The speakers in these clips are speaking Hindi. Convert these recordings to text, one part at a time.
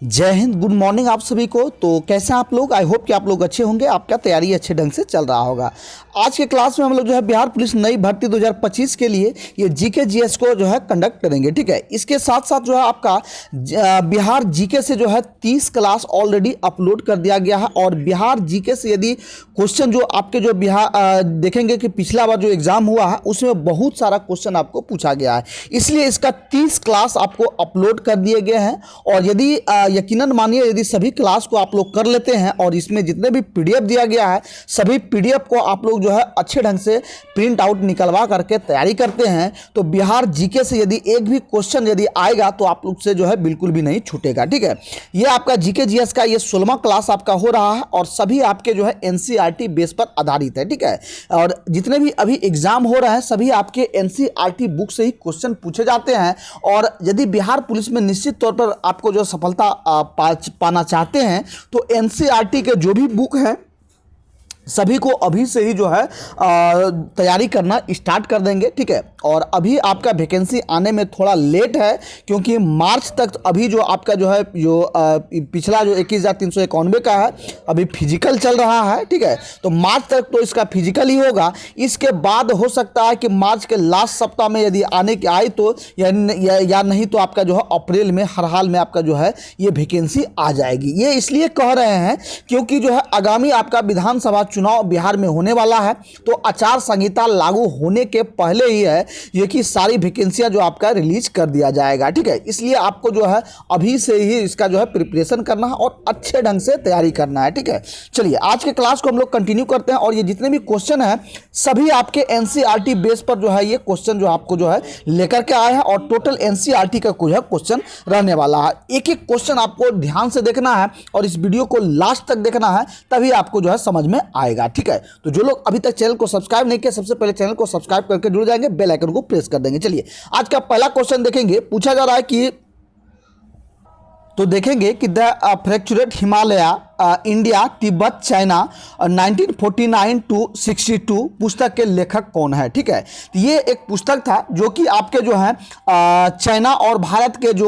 जय हिंद, गुड मॉर्निंग आप सभी को। तो कैसे हैं आप लोग? आई होप कि आप लोग अच्छे होंगे, आपका तैयारी अच्छे ढंग से चल रहा होगा। आज के क्लास में हम लोग जो है बिहार पुलिस नई भर्ती 2025 के लिए ये जीके जीएस को जो है कंडक्ट करेंगे। ठीक है, इसके साथ साथ जो है आपका बिहार जीके से जो है 30 क्लास ऑलरेडी अपलोड कर दिया गया है। और बिहार जीके से यदि क्वेश्चन जो आपके जो बिहार देखेंगे कि पिछला बार जो एग्जाम हुआ है उसमें बहुत सारा क्वेश्चन आपको पूछा गया है, इसलिए इसका 30 क्लास आपको अपलोड कर दिए गए हैं। और यदि यकीनन मानिए यदि सभी क्लास को आप लोग कर लेते हैं और इसमें जितने भी पीडीएफ दिया गया है सभी पीडीएफ को आप लोग जो है अच्छे ढंग से प्रिंट आउट निकलवा करके तैयारी करते हैं तो बिहार जीके से यदि एक भी क्वेश्चन यदि आएगा तो आप लोग से जो है बिल्कुल भी नहीं छूटेगा। ठीक है, ये आपका जीके जीएस का ये 16वां क्लास आपका हो रहा है और सभी आपके जो है एनसीईआरटी बेस पर आधारित है। ठीक है, और जितने भी अभी एग्जाम हो रहे हैं सभी आपके एनसीईआरटी बुक से ही क्वेश्चन पूछे जाते हैं। और यदि बिहार पुलिस में निश्चित तौर पर आपको जो सफलता पाना चाहते हैं तो एनसीईआरटी के जो भी बुक हैं सभी को अभी से ही जो है तैयारी करना स्टार्ट कर देंगे। ठीक है, और अभी आपका वैकेंसी आने में थोड़ा लेट है क्योंकि मार्च तक अभी जो आपका जो है जो पिछला जो 21,391 का है अभी फिजिकल चल रहा है। ठीक है, तो मार्च तक तो इसका फिजिकल ही होगा। इसके बाद हो सकता है कि मार्च के लास्ट सप्ताह में यदि आने की आए तो या नहीं तो आपका जो है अप्रैल में हर हाल में आपका जो है ये वैकेंसी आ जाएगी। ये इसलिए कह रहे हैं क्योंकि जो है आगामी आपका विधानसभा चुनाव बिहार में होने वाला है तो आचार संहिता लागू होने के पहले ही है ये कि सारी वैकेंसियां जो आपका रिलीज कर दिया जाएगा। ठीक है, इसलिए आपको जो है अभी से ही इसका जो है प्रिपरेशन करना है और अच्छे ढंग से तैयारी करना है। ठीक है, चलिए आज के क्लास को हम लोग कंटिन्यू करते हैं। और ये जितने भी क्वेश्चन हैं सभी आपके एनसीईआरटी बेस पर जो है ये क्वेश्चन जो आपको जो है लेकर के आए हैं और टोटल एनसीईआरटी का जो है क्वेश्चन रहने वाला है। एक एक क्वेश्चन आपको ध्यान से देखना है और इस वीडियो को लास्ट तक देखना है, तभी आपको जो है समझ में आएगा। ठीक है, तो जो लोग अभी तक चैनल को सब्सक्राइब नहीं किया सबसे पहले चैनल को सब्सक्राइब करके जुड़ जाएंगे, बेल आइकन को प्रेस कर देंगे। चलिए आज का पहला क्वेश्चन देखेंगे। पूछा जा रहा है कि तो देखेंगे कि the fractured Himalaya India Tibet China 1949 to 62 पुस्तक के लेखक कौन है। ठीक है, तो ये एक पुस्तक था जो कि आपके जो है चाइना और भारत के जो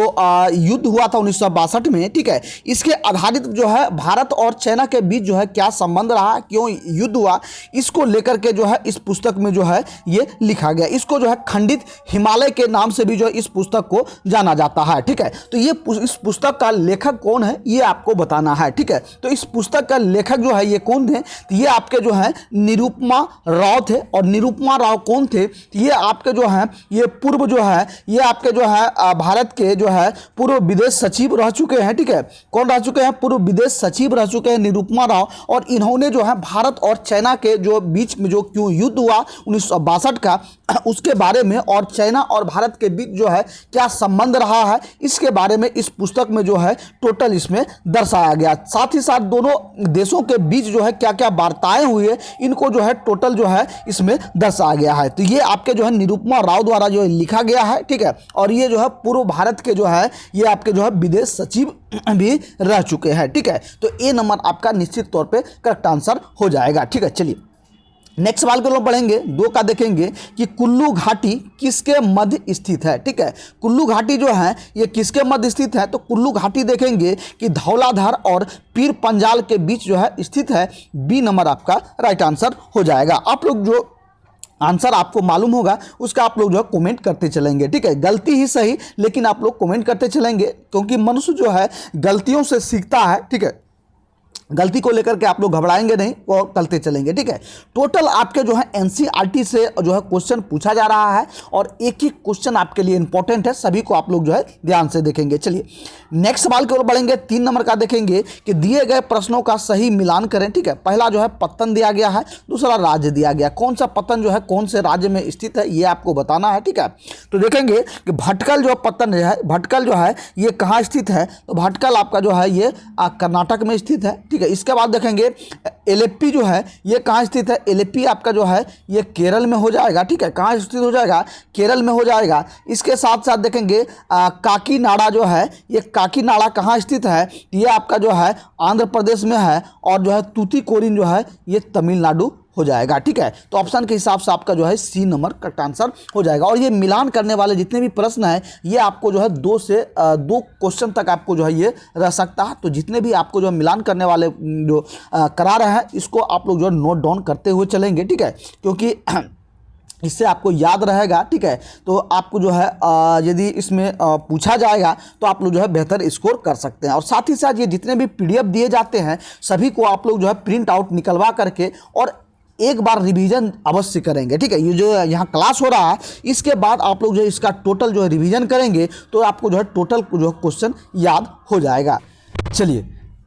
युद्ध हुआ था 1962 में। ठीक है, इसके आधारित जो है भारत और चाइना के बीच जो है क्या संबंध रहा, क्यों युद्ध हुआ, इसको लेकर के जो है इस पुस्तक में जो है ये लिखा गया। इसको जो है खंडित हिमालय के नाम से भी जो है इस पुस्तक को जाना जाता है। ठीक है, तो ये इस पुस्तक का लेखक कौन है ये आपको बताना है। ठीक है, तो इस पुस्तक का लेखक जो है ये कौन थे, तो ये आपके जो है निरुपमा राव थे। और निरुपमा राव कौन थे, तो ये आपके जो है ये पूर्व जो है ये आपके जो है भारत के जो है पूर्व विदेश सचिव रह चुके हैं। ठीक है, कौन रह चुके हैं, पूर्व विदेश सचिव रह चुके हैं निरुपमा राव। और इन्होंने जो है भारत और चाइना के जो बीच में जो क्यों युद्ध हुआ 1962 का उसके बारे में और चाइना और भारत के बीच जो है क्या संबंध रहा है इसके बारे में इस पुस्तक में जो है टोटल इसमें दर्शाया गया। साथ ही साथ दोनों देशों के बीच जो है क्या क्या वार्ताएं हुई है इनको जो है टोटल जो है इसमें दर्शाया गया है। तो ये आपके जो है निरुपमा राव द्वारा जो है लिखा गया है। ठीक है, और ये जो है पूर्व भारत के जो है ये आपके जो है विदेश सचिव भी रह चुके हैं। ठीक है, तो ए नंबर आपका निश्चित तौर पे करेक्ट आंसर हो जाएगा। ठीक है, चलिए नेक्स्ट सवाल को लोग पढ़ेंगे। 2 का देखेंगे कि कुल्लू घाटी किसके मध्य स्थित है। ठीक है, कुल्लू घाटी जो है ये किसके मध्य स्थित है, तो कुल्लू घाटी देखेंगे कि धौलाधार और पीर पंजाल के बीच जो है स्थित है। बी नंबर आपका राइट आंसर हो जाएगा। आप लोग जो आंसर आपको मालूम होगा उसका आप लोग जो है कमेंट करते चलेंगे। ठीक है, गलती ही सही लेकिन आप लोग कमेंट करते चलेंगे क्योंकि मनुष्य जो है गलतियों से सीखता है। ठीक है, गलती को लेकर के आप लोग घबराएंगे नहीं और चलते चलेंगे। ठीक है, टोटल आपके जो है एनसीईआरटी से जो है क्वेश्चन पूछा जा रहा है और एक ही क्वेश्चन आपके लिए इंपॉर्टेंट है, सभी को आप लोग जो है ध्यान से देखेंगे। चलिए नेक्स्ट सवाल की ओर बढ़ेंगे। 3 नंबर का देखेंगे कि दिए गए प्रश्नों का सही मिलान करें। ठीक है, पहला जो है पत्तन दिया गया है, दूसरा राज्य दिया गया। कौन सा पत्तन जो है कौन से राज्य में स्थित है ये आपको बताना है। ठीक है, तो देखेंगे कि भटकल जो पत्तन है, भटकल जो है ये कहाँ स्थित है, तो भटकल आपका जो है ये कर्नाटक में स्थित है। ठीक है, इसके बाद देखेंगे एलेप्पी जो है ये कहाँ स्थित है, एलेप्पी आपका जो है ये केरल में हो जाएगा। ठीक है, कहाँ स्थित हो जाएगा, केरल में हो जाएगा। इसके साथ साथ देखेंगे काकीनाडा जो है ये काकीनाडा कहाँ स्थित है, ये आपका जो है आंध्र प्रदेश में है। और जो है तूतीकोरिन जो है ये तमिलनाडु हो जाएगा। ठीक है, तो ऑप्शन के हिसाब से आपका जो है सी नंबर करेक्ट आंसर हो जाएगा। और ये मिलान करने वाले जितने भी प्रश्न हैं ये आपको जो है 2 क्वेश्चन तक आपको जो है ये रह सकता है। तो जितने भी आपको जो है मिलान करने वाले जो करा रहे हैं इसको आप लोग जो है नोट डाउन करते हुए चलेंगे। ठीक है, क्योंकि इससे आपको याद रहेगा। ठीक है, तो आपको जो है यदि इसमें पूछा जाएगा तो आप लोग जो है बेहतर स्कोर कर सकते हैं। और साथ ही साथ ये जितने भी पीडीएफ दिए जाते हैं सभी को आप लोग जो है प्रिंट आउट निकलवा करके और एक बार रिवीजन अवश्य करेंगे। ठीक है, ये जो यहाँ क्लास हो रहा है इसके बाद आप लोग जो है इसका टोटल जो है रिवीजन करेंगे तो आपको जो है टोटल जो है क्वेश्चन याद हो जाएगा। चलिए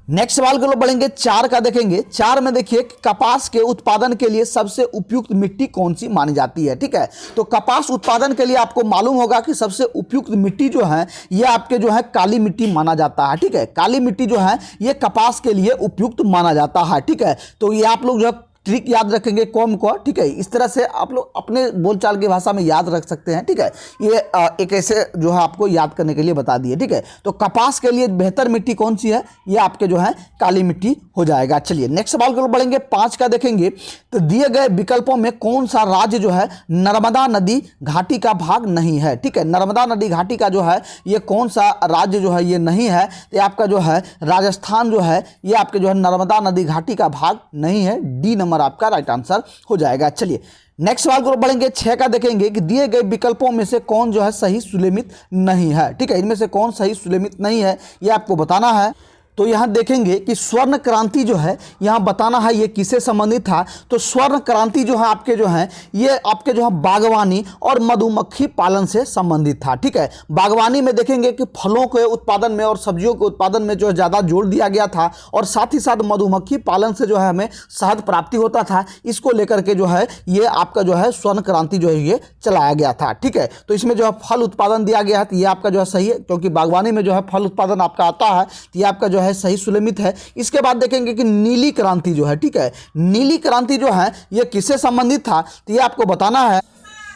नेक्स्ट सवाल को लोग बढ़ेंगे 4 का देखेंगे। 4 में देखिए कपास के उत्पादन के लिए सबसे उपयुक्त मिट्टी कौन सी मानी जाती है। ठीक है, तो कपास उत्पादन के लिए आपको मालूम होगा कि सबसे उपयुक्त मिट्टी जो है ये आपके जो है काली मिट्टी माना जाता है। ठीक है, काली मिट्टी जो है ये कपास के लिए उपयुक्त माना जाता है। ठीक है, तो ये आप लोग जो है ट्रिक याद रखेंगे कॉम को। ठीक है, इस तरह से आप लोग अपने बोलचाल की भाषा में याद रख सकते हैं। ठीक है, ये एक ऐसे जो है आपको याद करने के लिए बता दिए। ठीक है, तो कपास के लिए बेहतर मिट्टी कौन सी है, ये आपके जो है काली मिट्टी हो जाएगा। चलिए नेक्स्ट सवाल को बढ़ेंगे 5 का देखेंगे। तो दिए गए विकल्पों में कौन सा राज्य जो है नर्मदा नदी घाटी का भाग नहीं है। ठीक है, नर्मदा नदी घाटी का जो है ये कौन सा राज्य जो है ये नहीं है, तो आपका जो है राजस्थान जो है ये आपके जो है नर्मदा नदी घाटी का भाग नहीं है। डी नंबर आपका राइट आंसर हो जाएगा। चलिए नेक्स्ट सवाल को बढ़ेंगे 6 का देखेंगे कि दिए गए विकल्पों में से कौन जो है सही सुलेमित नहीं है। ठीक है, इनमें से कौन सही सुलेमित नहीं है ये आपको बताना है। तो यहाँ देखेंगे कि स्वर्ण क्रांति जो है यहाँ बताना है ये किससे संबंधित था। तो स्वर्ण क्रांति जो है आपके जो है ये आपके जो है बागवानी और मधुमक्खी पालन से संबंधित था। ठीक है, बागवानी में देखेंगे कि फलों के उत्पादन में और सब्जियों के उत्पादन में जो है ज़्यादा जोर दिया गया था और साथ ही साथ मधुमक्खी पालन से जो है हमें शहद प्राप्ति होता था। इसको लेकर के जो है ये आपका जो है स्वर्ण क्रांति जो है ये चलाया गया था। ठीक है, तो इसमें जो है फल उत्पादन दिया गया है तो ये आपका जो है सही है, क्योंकि बागवानी में जो है फल उत्पादन आपका आता है तो ये आपका जो है सही सुलेमित है। इसके बाद देखेंगे कि नीली क्रांति जो है, ठीक है, नीली क्रांति जो है ये किससे संबंधित था तो ये आपको बताना है।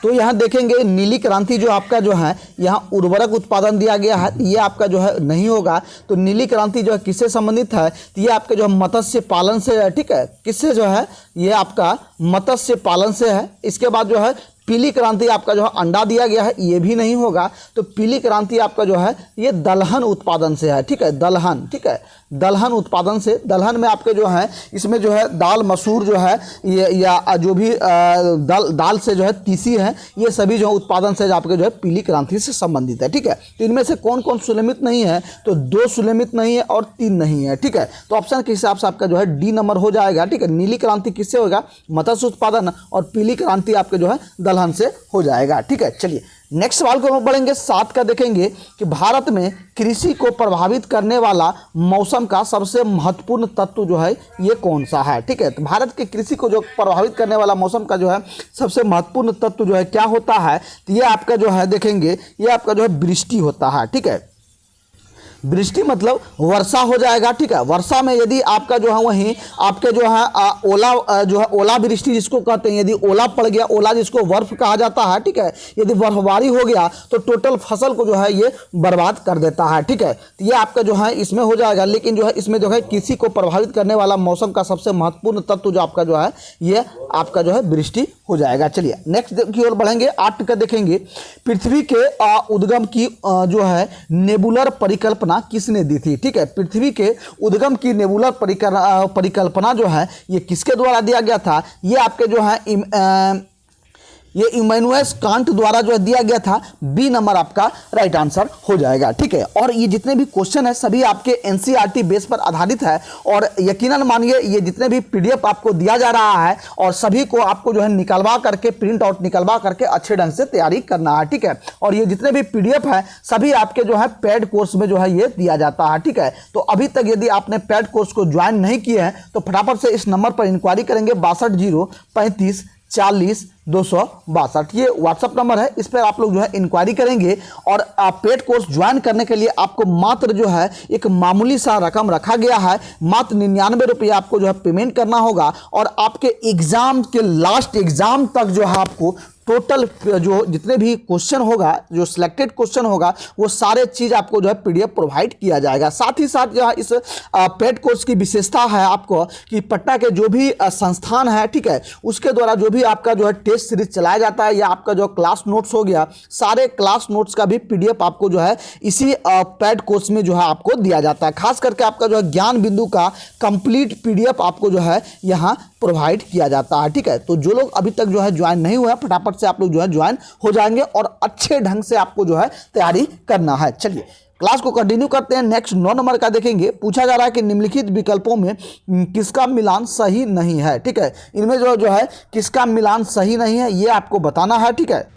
तो यहाँ देखेंगे नीली क्रांति जो आपका जो है यहाँ उर्वरक उत्पादन दिया गया है, ये आपका जो है नहीं होगा। तो नीली क्रांति जो है किससे संबंधित है तो ये आपके जो है मत्स्य पालन से है। ठीक है, किससे जो है ये आपका मत्स्य पालन से है। इसके बाद जो है पीली क्रांति आपका जो है अंडा दिया गया है, ये भी नहीं होगा। तो पीली क्रांति आपका जो है ये दलहन उत्पादन से है। ठीक है, दलहन, ठीक है, दलहन उत्पादन से, दलहन में आपके जो है इसमें जो है दाल मसूर जो है ये या जो भी दाल से जो है तीसी है, ये सभी जो उत्पादन से आपके जो है पीली क्रांति से संबंधित है। ठीक है, तो इनमें से कौन कौन सुलेमित नहीं है तो 2 सुलेमित नहीं है और 3 नहीं है। ठीक है, तो ऑप्शन के हिसाब से आपका जो है डी नंबर हो जाएगा। ठीक है, नीली क्रांति किससे होगा, मत्स्य उत्पादन, और पीली क्रांति आपके जो है दलहन से हो जाएगा। ठीक है, चलिए नेक्स्ट सवाल को हम बढ़ेंगे 7 का देखेंगे कि भारत में कृषि को प्रभावित करने वाला मौसम का सबसे महत्वपूर्ण तत्व जो है ये कौन सा है। ठीक है, तो भारत के कृषि को जो प्रभावित करने वाला मौसम का जो है सबसे महत्वपूर्ण तत्व जो है क्या होता है तो ये आपका जो है देखेंगे ये आपका जो है वृष्टि होता है। ठीक है, वृष्टि मतलब वर्षा हो जाएगा। ठीक है, वर्षा में यदि आपका जो है वहीं आपके जो है ओला जो है ओला वृष्टि जिसको कहते हैं, यदि ओला पड़ गया, ओला जिसको बर्फ कहा जाता है। ठीक है, यदि बर्फबारी हो गया तो टोटल फसल को जो है ये बर्बाद कर देता है। ठीक है, तो ये आपका जो है इसमें हो जाएगा। लेकिन जो है इसमें जो है कृषि को प्रभावित करने वाला मौसम का सबसे महत्वपूर्ण तत्व जो आपका जो है ये आपका जो है वृष्टि हो जाएगा। चलिए नेक्स्ट की ओर बढ़ेंगे 8 का देखेंगे पृथ्वी के उद्गम की जो है नेबुलर परिकल्पना किसने दी थी। ठीक है, पृथ्वी के उद्गम की नेबुलर परिकल्पना जो है ये किसके द्वारा दिया गया था, ये आपके जो है ये इमैनुअल कांट द्वारा जो है दिया गया था। बी नंबर आपका राइट आंसर हो जाएगा। ठीक है, और ये जितने भी क्वेश्चन है सभी आपके एनसीईआरटी बेस पर आधारित है और यकीनन मानिए ये जितने भी पीडीएफ आपको दिया जा रहा है और सभी को आपको जो है निकलवा करके प्रिंट आउट निकलवा करके अच्छे ढंग से तैयारी करना है। ठीक है, और ये जितने भी पीडीएफ है सभी आपके जो है पेड कोर्स में जो है ये दिया जाता है। ठीक है, तो अभी तक यदि आपने पेड कोर्स को ज्वाइन नहीं किए हैं तो फटाफट से इस नंबर पर इंक्वायरी करेंगे 62 035 40 262। ये व्हाट्सअप नंबर है, इस पर आप लोग जो है इंक्वायरी करेंगे और पेड कोर्स ज्वाइन करने के लिए आपको मात्र जो है एक मामूली सा रकम रखा गया है, मात्र 99 रुपये आपको जो है पेमेंट करना होगा और आपके एग्जाम के लास्ट एग्जाम तक जो है आपको टोटल जो जितने भी क्वेश्चन होगा, जो सिलेक्टेड क्वेश्चन होगा, वो सारे चीज़ आपको जो है पीडीएफ प्रोवाइड किया जाएगा। साथ ही साथ जो है इस पेड कोर्स की विशेषता है आपको कि पटना के जो भी संस्थान है, ठीक है, उसके द्वारा जो भी आपका जो है टेस्ट सीरीज चलाया जाता है या आपका जो क्लास नोट्स हो गया, सारे क्लास नोट्स का भी पीडीएफ आपको जो है इसी पेड कोर्स में जो है आपको दिया जाता है। खास करके आपका जो है ज्ञान बिंदु का कंप्लीट पीडीएफ आपको जो है यहाँ प्रोवाइड किया जाता है, ठीक है। तो जो लोग अभी तक जो है ज्वाइन नहीं हुआ, फटाफट से आप लोग जो है ज्वाइन हो जाएंगे और अच्छे ढंग से आपको जो है तैयारी करना है। चलिए क्लास को कंटिन्यू करते हैं। नेक्स्ट 9 नंबर का देखेंगे। पूछा जा रहा है कि निम्नलिखित विकल्पों में किसका मिलान सही नहीं है, ठीक है। इनमें जो है किसका मिलान सही नहीं है ये आपको बताना है, ठीक है।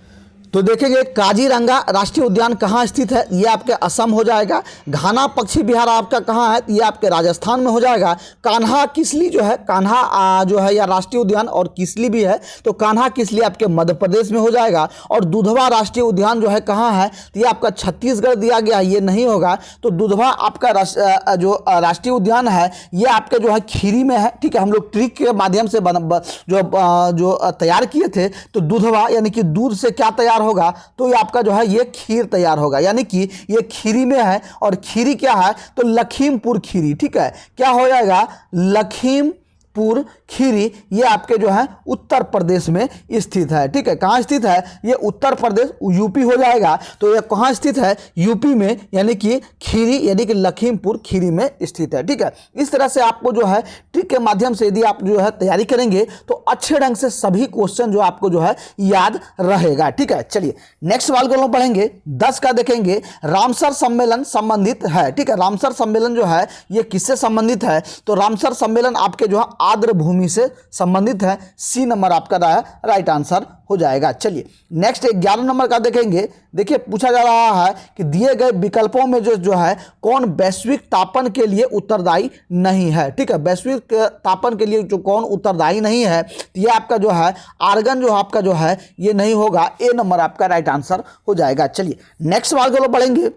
तो देखेंगे काजीरंगा राष्ट्रीय उद्यान कहाँ स्थित है, ये आपके असम हो जाएगा। घाना पक्षी विहार आपका कहाँ है, ये आपके राजस्थान में हो जाएगा। कान्हा किसली जो है, कान्हा जो है या राष्ट्रीय उद्यान और किसली भी है, तो कान्हा किसली आपके मध्य प्रदेश में हो जाएगा। और दुधवा राष्ट्रीय उद्यान जो है कहाँ है, तो ये आपका छत्तीसगढ़ दिया गया है, ये नहीं होगा। तो दुधवा आपका जो राष्ट्रीय उद्यान है ये आपके जो है खीरी में है, ठीक है। हम लोग ट्रिक के माध्यम से जो तैयार किए थे, तो दुधवा यानी कि दूध से क्या तैयार होगा, तो ये आपका जो है ये खीर तैयार होगा, यानी कि ये खीरी में है। और खीरी क्या है, तो लखीमपुर खीरी, ठीक है। क्या हो जाएगा, लखीमपुर खीरी, ये आपके जो है उत्तर प्रदेश में स्थित है, ठीक है। कहाँ स्थित है, ये उत्तर प्रदेश यूपी हो जाएगा। तो ये कहाँ स्थित है, यूपी में, यानी कि खीरी यानी कि लखीमपुर खीरी में स्थित है, ठीक है। इस तरह से आपको जो है ट्रिक के माध्यम से यदि आप जो है तैयारी करेंगे तो अच्छे ढंग से सभी क्वेश्चन जो आपको जो है याद रहेगा, ठीक है। चलिए नेक्स्ट सवाल को हम पढ़ेंगे। 10 का देखेंगे। रामसर सम्मेलन संबंधित है, ठीक है। रामसर सम्मेलन जो है ये किससे संबंधित है, तो रामसर सम्मेलन आपके जो है आर्द्र भूमि से संबंधित है। सी नंबर आपका राइट आंसर हो जाएगा। चलिए नेक्स्ट 11 नंबर का देखेंगे। देखिए पूछा जा रहा है कि दिए गए विकल्पों में जो है कौन वैश्विक तापन के लिए उत्तरदायी नहीं है, ठीक है। वैश्विक तापन के लिए जो कौन उत्तरदायी नहीं है, तो ये आपका जो है आर्गन जो आपका जो है ये नहीं होगा। ए नंबर आपका राइट आंसर हो जाएगा। चलिए नेक्स्ट सवाल को बढ़ेंगे।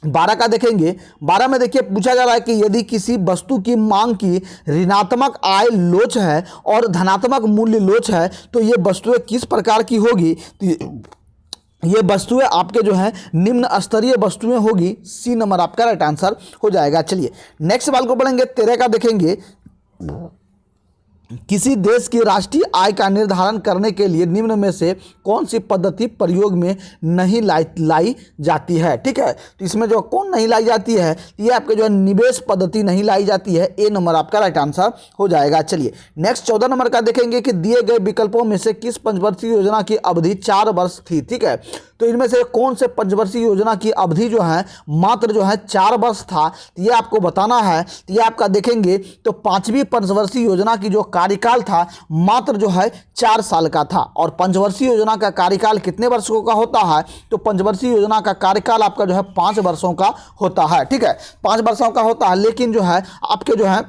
12 का देखेंगे। 12 में देखिए पूछा जा रहा है कि यदि किसी वस्तु की मांग की ऋणात्मक आय लोच है और धनात्मक मूल्य लोच है, तो ये वस्तुएं किस प्रकार की होगी, तो ये वस्तुएं आपके जो है निम्न स्तरीय वस्तुएं होगी। सी नंबर आपका राइट आंसर हो जाएगा। चलिए नेक्स्ट सवाल को पढ़ेंगे। 13 का देखेंगे। किसी देश की राष्ट्रीय आय का निर्धारण करने के लिए निम्न में से कौन सी पद्धति प्रयोग में नहीं लाई जाती है, ठीक है। तो इसमें जो कौन नहीं लाई जाती है, ये आपके जो है निवेश पद्धति नहीं लाई जाती है। ए नंबर आपका राइट आंसर हो जाएगा। चलिए नेक्स्ट 14 नंबर का देखेंगे कि दिए गए विकल्पों में से किस पंचवर्षीय योजना की अवधि 4 वर्ष थी, ठीक है। तो इनमें से कौन से पंचवर्षीय योजना की अवधि जो है मात्र जो है 4 वर्ष था, तो ये आपको बताना है। तो ये आपका देखेंगे तो 5वीं पंचवर्षीय योजना की जो कार्यकाल था मात्र जो है 4 साल का था। और पंचवर्षीय योजना का कार्यकाल कितने वर्षों का होता है, तो पंचवर्षीय योजना का कार्यकाल आपका जो है 5 वर्षों का होता है, ठीक है। 5 वर्षों का होता है, लेकिन जो है आपके जो है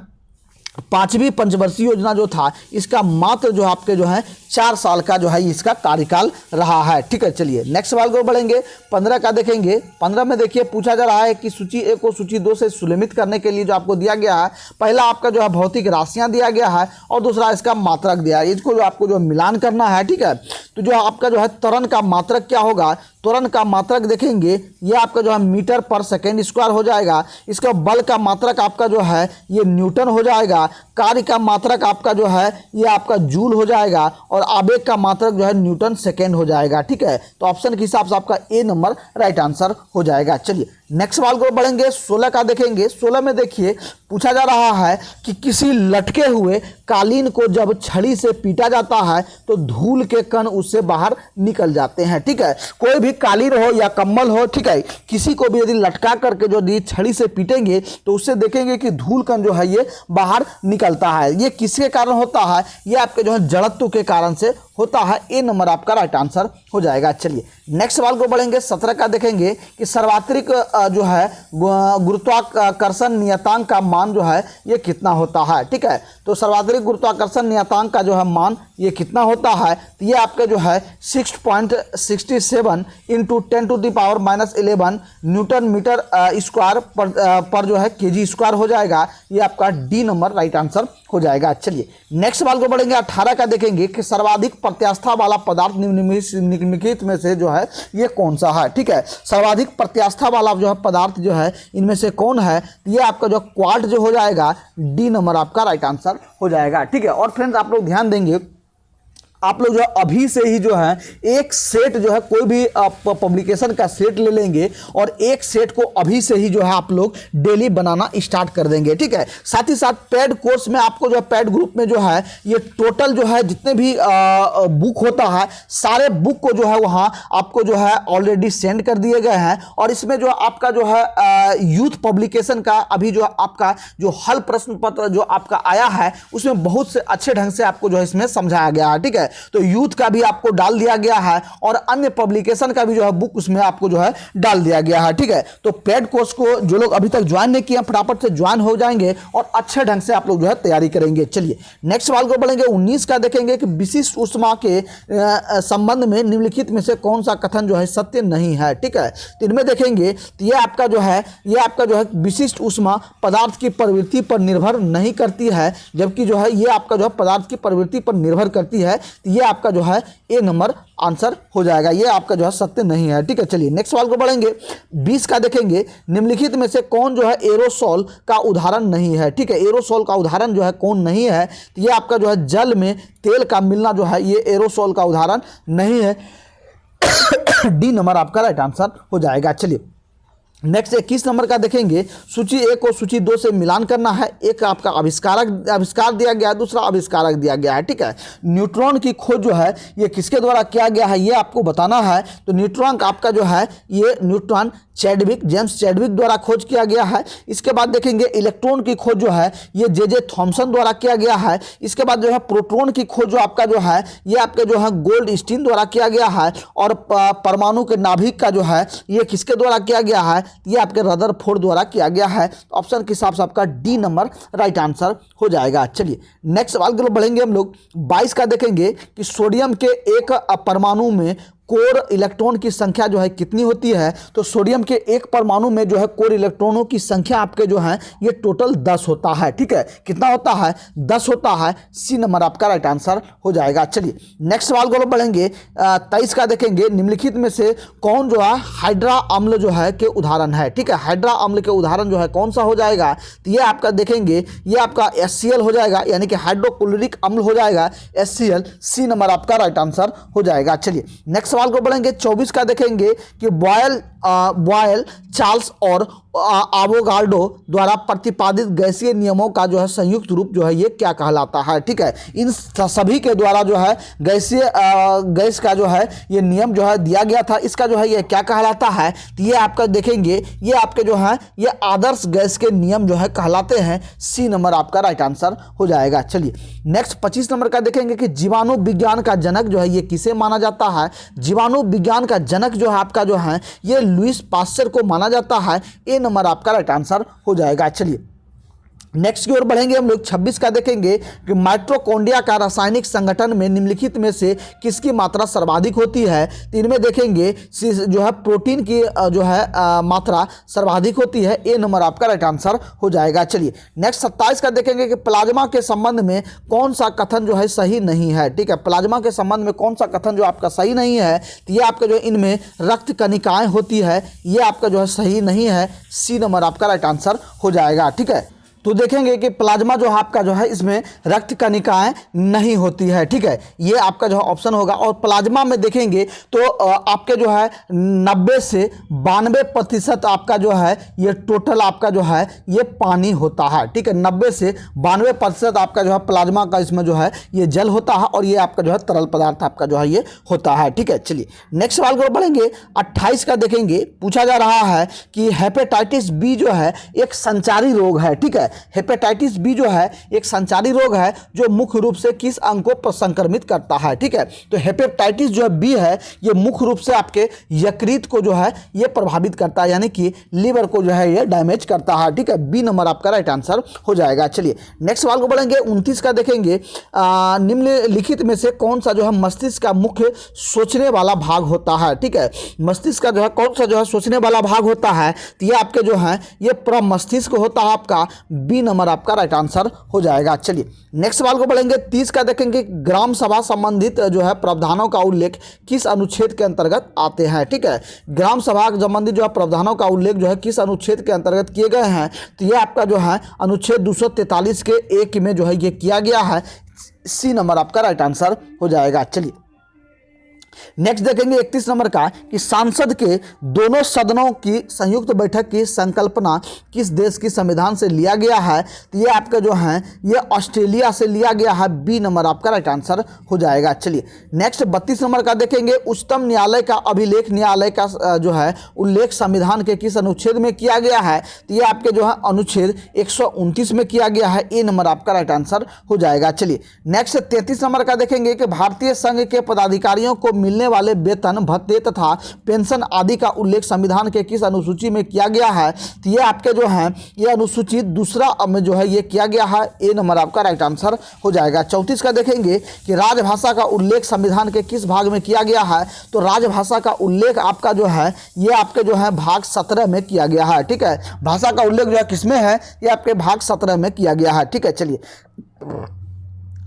5वीं पंचवर्षीय योजना जो था इसका मात्र जो आपके जो है 4 साल का जो है इसका कार्यकाल रहा है, ठीक है। चलिए नेक्स्ट सवाल को बढ़ेंगे। 15 का देखेंगे। 15 में देखिए पूछा जा रहा है कि सूची 1 को सूची 2 से सुलमित करने के लिए जो आपको दिया गया है, पहला आपका जो है भौतिक राशियां दिया गया है और दूसरा इसका मात्रक दिया है। इसको जो आपको जो मिलान करना है, ठीक है। तो जो आपका जो है त्वरण का मात्रक क्या होगा, त्वरण का मात्रक देखेंगे ये आपका जो है मीटर पर सेकेंड स्क्वायर हो जाएगा। इसका बल का मात्रक आपका जो है ये न्यूटन हो जाएगा। कार्य का मात्रक आपका जो है ये आपका जूल हो जाएगा और आवेग का मात्रक जो है न्यूटन सेकेंड हो जाएगा, ठीक है। तो ऑप्शन के हिसाब से आपका ए नंबर राइट आंसर हो जाएगा। चलिए नेक्स्ट सवाल को बढ़ेंगे। 16 का देखेंगे। 16 में देखिए पूछा जा रहा है कि किसी लटके हुए कालीन को जब छड़ी से पीटा जाता है तो धूल के कण उससे बाहर निकल जाते हैं, ठीक है। कोई भी कालीन हो या कम्बल हो, ठीक है, किसी को भी यदि लटका करके जो छड़ी से पीटेंगे तो उससे देखेंगे कि धूल कण जो है ये बाहर निकलता है। ये किसके कारण होता है, ये आपके जो है जड़त्व के कारण से होता है। ए नंबर आपका राइट आंसर हो जाएगा। चलिए नेक्स्ट सवाल को बढ़ेंगे। 17 का देखेंगे कि सर्वात्रिक जो है गुरुत्वाकर्षण नियतांक का मान जो है ये कितना होता है, ठीक है। तो सर्वात्रिक गुरुत्वाकर्षण नियतांक का जो है मान ये कितना होता है, तो ये आपका जो है 6.67 इंटू 10⁻⁻11 न्यूटन मीटर स्क्वायर पर जो है केजी स्क्वायर हो जाएगा। ये आपका डी नंबर राइट आंसर हो जाएगा। चलिए नेक्स्ट सवाल को बढ़ेंगे। 18 का देखेंगे कि सर्वाधिक प्रत्यास्था वाला पदार्थ निम्नलिखित में से जो है ये कौन सा है। ठीक है, सर्वाधिक प्रत्यास्था वाला जो है पदार्थ जो है इनमें से कौन है, तो ये आपका जो क्वार्ट जो हो जाएगा, डी नंबर आपका राइट आंसर हो जाएगा। ठीक है, और फ्रेंड्स आप लोग ध्यान देंगे, आप लोग जो है अभी से ही जो है एक सेट जो है कोई भी पब्लिकेशन का सेट ले लेंगे और एक सेट को अभी से ही जो है आप लोग डेली बनाना स्टार्ट कर देंगे। ठीक है, साथ ही साथ पेड कोर्स में आपको जो है पेड ग्रुप में जो है ये टोटल जो है जितने भी बुक होता है सारे बुक को जो है वहाँ आपको जो है ऑलरेडी सेंड कर दिए गए हैं। और इसमें जो आपका जो है यूथ पब्लिकेशन का अभी जो आपका जो हल प्रश्न पत्र जो आपका आया है उसमें बहुत से अच्छे ढंग से आपको जो है इसमें समझाया गया है। ठीक है, तो यूथ का भी आपको डाल दिया गया है और अन्य पब्लिकेशन का भी जो है बुक उसमें आपको जो है डाल दिया गया है। ठीक है, तो पेड कोर्स को जो लोग अभी तक ज्वाइन नहीं किए फटाफट से ज्वाइन हो जाएंगे और अच्छे ढंग से आप लोग जो है तैयारी करेंगे। चलिए नेक्स्ट सवाल को बढ़ेंगे। 19 का देखेंगे कि विशिष्ट ऊष्मा के संबंध में निम्नलिखित में से कौन सा कथन जो है सत्य नहीं है। ठीक है, तो इनमें देखेंगे तो ये आपका जो है विशिष्ट ऊष्मा पदार्थ की प्रवृत्ति पर निर्भर नहीं करती है, जबकि जो है ये आपका जो है पदार्थ की प्रवृत्ति पर निर्भर करती है। ये आपका जो है ए नंबर आंसर हो जाएगा, ये आपका जो है सत्य नहीं है। ठीक है, चलिए नेक्स्ट सवाल को बढ़ेंगे। 20 का देखेंगे निम्नलिखित में से कौन जो है एरोसोल का उदाहरण नहीं है। ठीक है, एरोसोल का उदाहरण जो है कौन नहीं है, तो ये आपका जो है जल में तेल का मिलना जो है ये एरोसोल का उदाहरण नहीं है। डी नंबर आपका राइट आंसर हो जाएगा। चलिए नेक्स्ट 21 नंबर का देखेंगे। सूची 1 और सूची 2 से मिलान करना है। एक आपका आविष्कार दिया गया है, दूसरा आविष्कारक दिया गया है। ठीक है, न्यूट्रॉन की खोज जो है ये किसके द्वारा किया गया है ये आपको बताना है। तो न्यूट्रॉन आपका जो है ये न्यूट्रॉन जेम्स चैडविक द्वारा खोज किया गया है। इसके बाद देखेंगे इलेक्ट्रॉन की खोज जो है ये जे थॉमसन द्वारा किया गया है। इसके बाद जो है प्रोटॉन की खोज जो आपका जो है ये आपके जो है गोल्डस्टीन द्वारा किया गया है। और परमाणु के नाभिक का जो है ये किसके द्वारा किया गया है, ये आपके रदरफोर्ड द्वारा किया गया है। तो ऑप्शन के हिसाब से आपका डी नंबर राइट आंसर हो जाएगा। चलिए नेक्स्ट सवाल के लिए बढ़ेंगे हम लोग। 22 का देखेंगे कि सोडियम के एक परमाणु में कोर इलेक्ट्रॉन की संख्या जो है कितनी होती है। तो सोडियम के एक परमाणु में जो है कोर इलेक्ट्रॉनों की संख्या आपके जो है ये टोटल 10 होता है। ठीक है, कितना होता है, 10 होता है। सी नंबर आपका राइट आंसर हो जाएगा। चलिए नेक्स्ट सवाल को बढ़ेंगे। 23 का देखेंगे निम्नलिखित में से कौन जो है हाइड्रा अम्ल जो है के उदाहरण है। ठीक है, हाइड्रा अम्ल के उदाहरण जो है कौन सा हो जाएगा, तो ये आपका देखेंगे ये आपका HCl हो जाएगा, यानी कि हाइड्रोक्लोरिक अम्ल हो जाएगा HCl। सी नंबर आपका राइट आंसर हो जाएगा। चलिए नेक्स्ट सवाल को बढ़ेंगे। 24 का देखेंगे कि बॉयल चार्ल्स और एवोगाड्रो द्वारा प्रतिपादित गैसीय नियमों का जो है संयुक्त रूप जो है ये क्या कहलाता है। ठीक है, इन सभी के द्वारा जो है गैस का जो है ये नियम जो है दिया गया था, इसका जो है ये क्या कहलाता है, तो ये आपका देखेंगे ये आपके जो है ये आदर्श गैस के नियम जो है कहलाते हैं। सी नंबर आपका राइट आंसर हो जाएगा। चलिए नेक्स्ट 25 नंबर का देखेंगे कि जीवाणु विज्ञान का जनक जो है ये किसे माना जाता है। जीवाणु विज्ञान का जनक जो है आपका जो है ये लुईस पास्चर को माना जाता है। ए नंबर आपका राइट आंसर हो जाएगा। चलिए नेक्स्ट की ओर बढ़ेंगे हम लोग। 26 का देखेंगे कि माइटोकॉन्ड्रिया का रासायनिक संगठन में निम्नलिखित में से किसकी मात्रा सर्वाधिक होती है। तो इनमें देखेंगे जो है प्रोटीन की जो है मात्रा सर्वाधिक होती है। ए नंबर आपका राइट आंसर हो जाएगा। चलिए नेक्स्ट 27 का देखेंगे कि प्लाज्मा के संबंध में कौन सा कथन जो है सही नहीं है। ठीक है, प्लाज्मा के संबंध में कौन सा कथन जो आपका सही नहीं है, तो ये आपका जो इनमें रक्त कणिकाएं होती है, ये आपका जो है सही नहीं है। सी नंबर आपका राइट आंसर हो जाएगा। ठीक है, तो देखेंगे कि प्लाज्मा जो आपका जो है इसमें रक्त कणिकाएं नहीं होती है। ठीक है, ये आपका जो है ऑप्शन होगा। और प्लाज्मा में देखेंगे तो आपके जो है 90 से 92% आपका जो है ये टोटल आपका जो है ये पानी होता है। ठीक है, 90 से 92% आपका जो है प्लाज्मा का इसमें जो है ये जल होता है और ये आपका जो है तरल पदार्थ आपका जो है ये होता है। ठीक है, चलिए नेक्स्ट सवाल को बढ़ेंगे। 28 का देखेंगे, पूछा जा रहा है कि हेपेटाइटिस बी जो है एक संचारी रोग है। ठीक है, हेपेटाइटिस बी जो है एक संचारी रोग है जो मुख्य रूप से किस अंग को संक्रमित करता है, ठीक है। तो हेपेटाइटिस जो है बी है ये मुख्य रूप से आपके यकृत को जो है ये प्रभावित करता है, यानी कि लीवर को जो है ये डैमेज करता है, ठीक है। बी नंबर आपका राइट आंसर हो जाएगा। चलिए नेक्स्ट सवाल को बढ़ेंगे। 29 का देखेंगे, निम्नलिखित में से कौन सा जो है मस्तिष्क का मुख्य सोचने वाला भाग होता है, ठीक है। मस्तिष्क का जो है कौन सा जो है सोचने वाला भाग होता है, तो ये आपके जो है ये प्रमस्तिष्क होता है आपका। बी नंबर आपका राइट आंसर हो जाएगा। चलिए नेक्स्ट सवाल को बढ़ेंगे। 30 का देखेंगे, ग्राम सभा संबंधित जो है प्रावधानों का उल्लेख किस अनुच्छेद के अंतर्गत आते हैं, ठीक है। ग्राम सभा संबंधित जो है प्रावधानों का उल्लेख जो है किस अनुच्छेद के अंतर्गत किए गए हैं, तो ये आपका जो है अनुच्छेद 243 के 1 में जो है ये किया गया है। सी नंबर आपका राइट आंसर हो जाएगा। चलिए नेक्स्ट देखेंगे 31 नंबर का कि सांसद के दोनों सदनों की संयुक्त बैठक की संकल्पना किस देश की संविधान से लिया गया है, तो ये आपका जो है ये ऑस्ट्रेलिया से लिया गया है। बी नंबर आपका राइट आंसर हो जाएगा। चलिए नेक्स्ट 32 नंबर का देखेंगे, उच्चतम न्यायालय का अभिलेख न्यायालय का जो है उल्लेख संविधान के किस अनुच्छेद में किया गया है, तो ये आपके जो है अनुच्छेद 129 में किया गया है। ए नंबर आपका राइट आंसर हो जाएगा। चलिए नेक्स्ट 33 नंबर का देखेंगे कि भारतीय संघ के पदाधिकारियों को मिलने वाले वेतन भत्ते तथा पेंशन आदि का उल्लेख संविधान के किस अनुसूची में किया गया है, तो ये आपके जो है ये अनुसूची दूसरा में जो है ये किया गया है। ए नंबर आपका राइट आंसर हो जाएगा। 34 का देखेंगे कि राजभाषा का उल्लेख संविधान के किस भाग में किया गया है, तो राजभाषा का उल्लेख आपका जो है ये आपके जो है भाग 17 में किया गया है, ठीक है। भाषा का उल्लेख जो है किसमें है, ये आपके भाग 17 में किया गया है, ठीक है। चलिए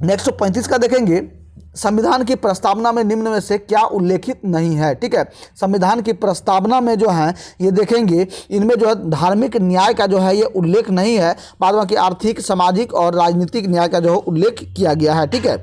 नेक्स्ट 35 का देखेंगे, संविधान की प्रस्तावना में निम्न में से क्या उल्लेखित नहीं है, ठीक है। संविधान की प्रस्तावना में जो है ये देखेंगे इनमें जो है धार्मिक न्याय का जो है ये उल्लेख नहीं है, बाद बाकी आर्थिक सामाजिक और राजनीतिक न्याय का जो है उल्लेख किया गया है, ठीक है।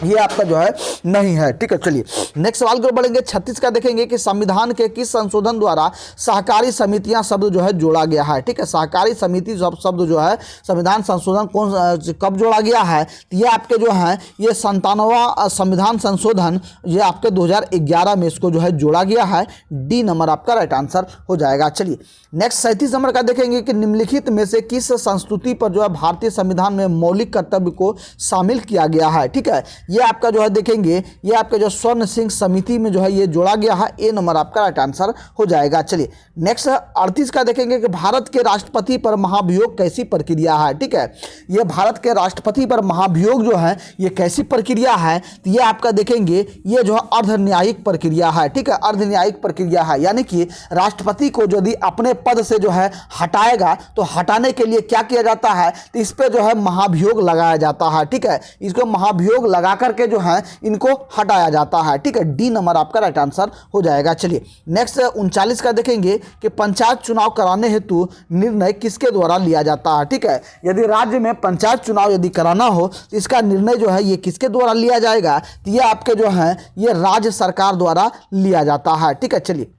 ये आपका जो है नहीं है, ठीक है। चलिए नेक्स्ट सवाल को बढ़ेंगे। 36 का देखेंगे कि संविधान के किस संशोधन द्वारा सहकारी समितियां शब्द जो है जोड़ा गया है, ठीक है। सहकारी समिति शब्द जो है संविधान संशोधन कब जोड़ा गया है, तो ये आपके जो है ये 97वां संविधान संशोधन ये आपके 2011 में इसको जो है जोड़ा गया है। डी नंबर आपका राइट आंसर हो जाएगा। चलिए नेक्स्ट 37 नंबर का देखेंगे कि निम्नलिखित में से किस संस्तुति पर जो है भारतीय संविधान में मौलिक कर्तव्य को शामिल किया गया है, ठीक है। ये आपका जो है देखेंगे ये आपका जो स्वर्ण सिंह समिति में जो है ये जोड़ा गया है। ए नंबर आपका राइट आंसर हो जाएगा। चलिए नेक्स्ट 38 का देखेंगे कि भारत के राष्ट्रपति पर महाभियोग कैसी प्रक्रिया है, ठीक है। ये भारत के राष्ट्रपति पर महाभियोग जो है ये कैसी प्रक्रिया है, तो ये आपका देखेंगे ये जो है अर्ध न्यायिक प्रक्रिया है, ठीक है। अर्ध न्यायिक प्रक्रिया है, यानी कि राष्ट्रपति को यदि अपने पद से जो है हटाएगा तो हटाने के लिए क्या किया जाता है, तो इस पर जो है महाभियोग लगाया जाता है, ठीक है। इसको महाभियोग लगा करके जो है इनको हटाया जाता है, ठीक है। डी नंबर आपका राइट आंसर हो जाएगा। चलिए नेक्स्ट 39 का देखेंगे कि पंचायत चुनाव कराने हेतु निर्णय किसके द्वारा लिया जाता है, ठीक है। यदि राज्य में पंचायत चुनाव यदि कराना हो तो इसका निर्णय जो है ये किसके द्वारा लिया जाएगा, तो ये आपके जो है ये राज्य सरकार द्वारा लिया जाता है, ठीक है। चलिए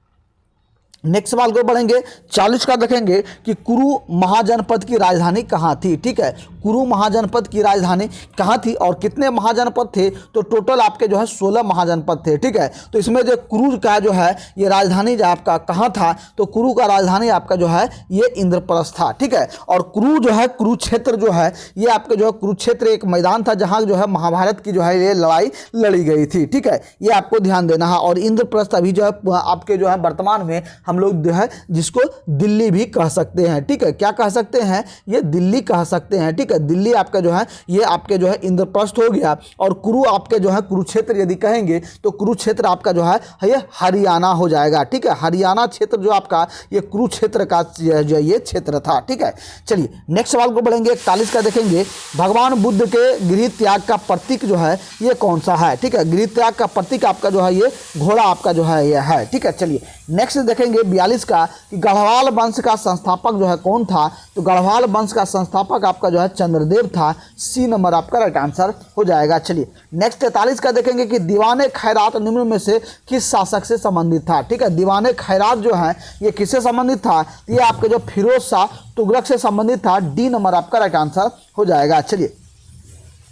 नेक्स्ट सवाल को बढ़ेंगे। 40 का देखेंगे कि कुरु महाजनपद की राजधानी कहाँ थी, ठीक है। कुरु महाजनपद की राजधानी कहाँ थी और कितने महाजनपद थे, तो टोटल आपके जो है 16 महाजनपद थे, ठीक है। तो इसमें जो कुरु का जो है ये राजधानी जो आपका कहाँ था, तो कुरु का राजधानी आपका जो है ये इंद्रप्रस्थ था, ठीक है। और कुरु जो है कुरुक्षेत्र जो है ये आपके जो है कुरुक्षेत्र एक मैदान था जहाँ जो है महाभारत की जो है ये लड़ाई लड़ी गई थी, ठीक है। ये आपको ध्यान देना है। और इंद्रप्रस्थ अभी जो है आपके जो है वर्तमान में हम लोग जो है जिसको दिल्ली भी कह सकते हैं, ठीक है। क्या कह सकते हैं, ये दिल्ली कह सकते हैं, ठीक है। दिल्ली आपका जो है ये आपके जो है इंद्रप्रस्थ हो गया। और कुरु आपके जो है कुरुक्षेत्र यदि कहेंगे तो कुरुक्षेत्र आपका जो है ये हरियाणा हो जाएगा, ठीक है। हरियाणा क्षेत्र जो आपका ये कुरुक्षेत्र का जो ये क्षेत्र था, ठीक है। चलिए नेक्स्ट सवाल को बढ़ेंगे। 41 का देखेंगे, भगवान बुद्ध के गृह त्याग का प्रतीक जो है ये कौन सा है, ठीक है। गृह त्याग का प्रतीक आपका जो है ये घोड़ा आपका जो है ये है, ठीक है। चलिए नेक्स्ट देखेंगे 42 का कि गढ़वाल वंश का संस्थापक जो है कौन था, तो गढ़वाल वंश का संस्थापक आपका जो है चंद्रदेव था। सी नंबर आपका राइट आंसर हो जाएगा। चलिए नेक्स्ट 43 का देखेंगे कि दीवाने खैरात निम्न में से किस शासक से संबंधित था, ठीक है। दीवाने खैरात जो है ये किससे संबंधित था, ये आपके जो फिरोज शाह तुगलक से संबंधित था। डी नंबर आपका राइट आंसर हो जाएगा। चलिए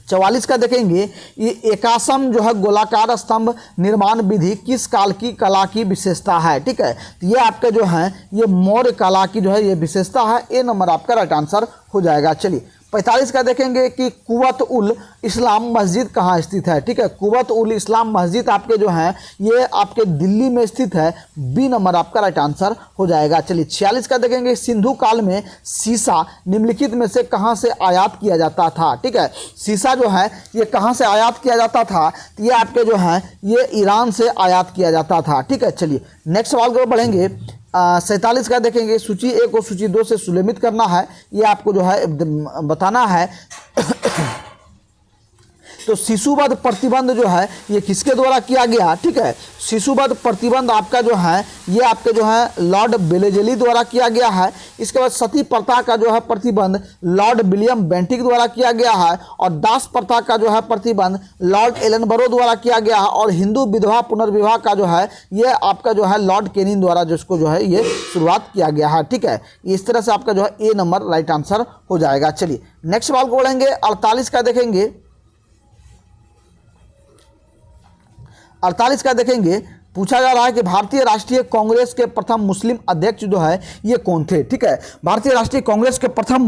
44 का देखेंगे, ये एकासम जो है गोलाकार स्तंभ निर्माण विधि किस काल की कला की विशेषता है। ठीक है, तो ये आपका जो है ये मौर्य कला की जो है ये विशेषता है। ए नंबर आपका राइट आंसर हो जाएगा। चलिए 45 का देखेंगे कि कुवत उल इस्लाम मस्जिद कहाँ स्थित है। ठीक है, कुवत उल इस्लाम मस्जिद आपके जो है ये आपके दिल्ली में स्थित है। बी नंबर आपका राइट आंसर हो जाएगा। चलिए 46 का देखेंगे, सिंधु काल में सीसा निम्नलिखित में से कहाँ से आयात किया जाता था। ठीक है, सीसा जो है ये कहाँ से आयात किया जाता था, तो ये आपके जो है ये ईरान से आयात किया जाता था। ठीक है, चलिए नेक्स्ट सवाल को बढ़ेंगे। 47 का देखेंगे, सूची 1 को सूची 2 से सुलेमित करना है, ये आपको जो है बताना है। तो शिशुवध प्रतिबंध जो है ये किसके द्वारा किया गया। ठीक है, शिशुवध प्रतिबंध आपका जो है ये आपके जो है लॉर्ड बेलेजेली द्वारा किया गया है। इसके बाद सती प्रथा का जो है प्रतिबंध लॉर्ड विलियम बेंटिक द्वारा किया गया है। और दास प्रथा का जो है प्रतिबंध लॉर्ड एलनबरो द्वारा किया गया है। और हिंदू विधवा पुनर्विवाह का जो है ये आपका जो है लॉर्ड केनिन द्वारा जिसको जो है ये शुरुआत किया गया है। ठीक है, इस तरह से आपका जो है ए नंबर राइट आंसर हो जाएगा। चलिए नेक्स्ट सवाल को बढ़ेंगे। 48 का देखेंगे, 48 का देखेंगे, पूछा जा रहा है कि भारतीय राष्ट्रीय कांग्रेस के प्रथम मुस्लिम अध्यक्ष जो है ये कौन थे। ठीक है, भारतीय राष्ट्रीय कांग्रेस के प्रथम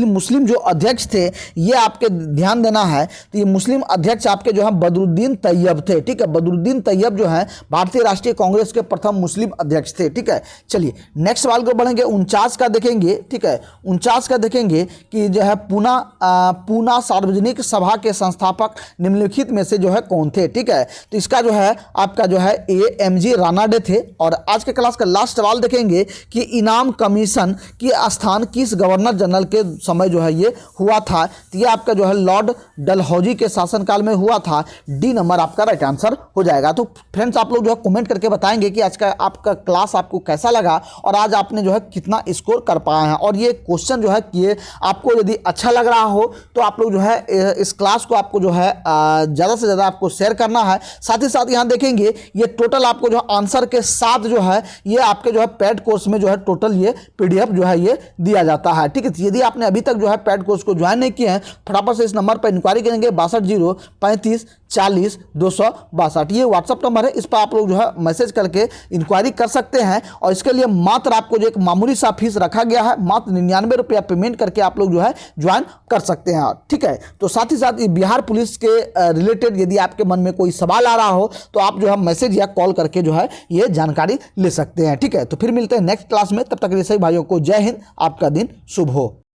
मुस्लिम जो अध्यक्ष थे ये आपके ध्यान देना है, तो ये मुस्लिम अध्यक्ष आपके जो है बदरुद्दीन तैयब थे। ठीक है, बदरुद्दीन तैयब जो है भारतीय राष्ट्रीय कांग्रेस के प्रथम मुस्लिम अध्यक्ष थे। ठीक है, चलिए नेक्स्ट सवाल को बढ़ेंगे। 49 का देखेंगे। ठीक है, 49 का देखेंगे कि जो है पूना सार्वजनिक सभा के संस्थापक निम्नलिखित में से जो है कौन थे। ठीक है, तो इसका जो है आपका जो है एमजी रानाडे थे। और आज के क्लास का लास्ट सवाल देखेंगे कि इनाम कमीशन की स्थान किस गवर्नर जनरल के समय जो है ये हुआ था, तो ये आपका जो है लॉर्ड डलहौजी के शासनकाल में हुआ था। डी नंबर आपका राइट आंसर हो जाएगा। तो फ्रेंड्स आप लोग जो है कमेंट करके बताएंगे कि आज का आपका क्लास आपको कैसा लगा और आज आपने जो है कितना स्कोर कर पाए हैं। और ये क्वेश्चन जो है कि आपको यदि अच्छा लग रहा हो तो आप लोग जो है इस क्लास को आपको जो है ज़्यादा से ज़्यादा आपको शेयर करना है। साथ ही साथ यहाँ देखेंगे ये टोटल आपको जो आंसर के साथ जो है ये आपके जो है पेड कोर्स में जो है टोटल ये पीडीएफ जो है ये दिया जाता है। ठीक है, यदि आपने अभी तक जो है पेड कोर्स को ज्वाइन नहीं किया है फटाफट से इस नंबर पर इंक्वायरी करेंगे 62 035 40 262। ये व्हाट्सअप नंबर है, इस पर आप लोग जो है मैसेज करके इंक्वायरी कर सकते हैं। और इसके लिए मात्र आपको जो एक मामूली सा फीस रखा गया है, मात्र 99 रुपया पेमेंट करके आप लोग जो है ज्वाइन कर सकते हैं। ठीक है, तो साथ ही साथ बिहार पुलिस के रिलेटेड यदि आपके मन में कोई सवाल आ रहा हो तो आप जो है मैसेज या कॉल करके जो है ये जानकारी ले सकते हैं। ठीक है, तो फिर मिलते हैं नेक्स्ट क्लास में, तब तक के लिए सभी भाइयों को जय हिंद, आपका दिन शुभ हो।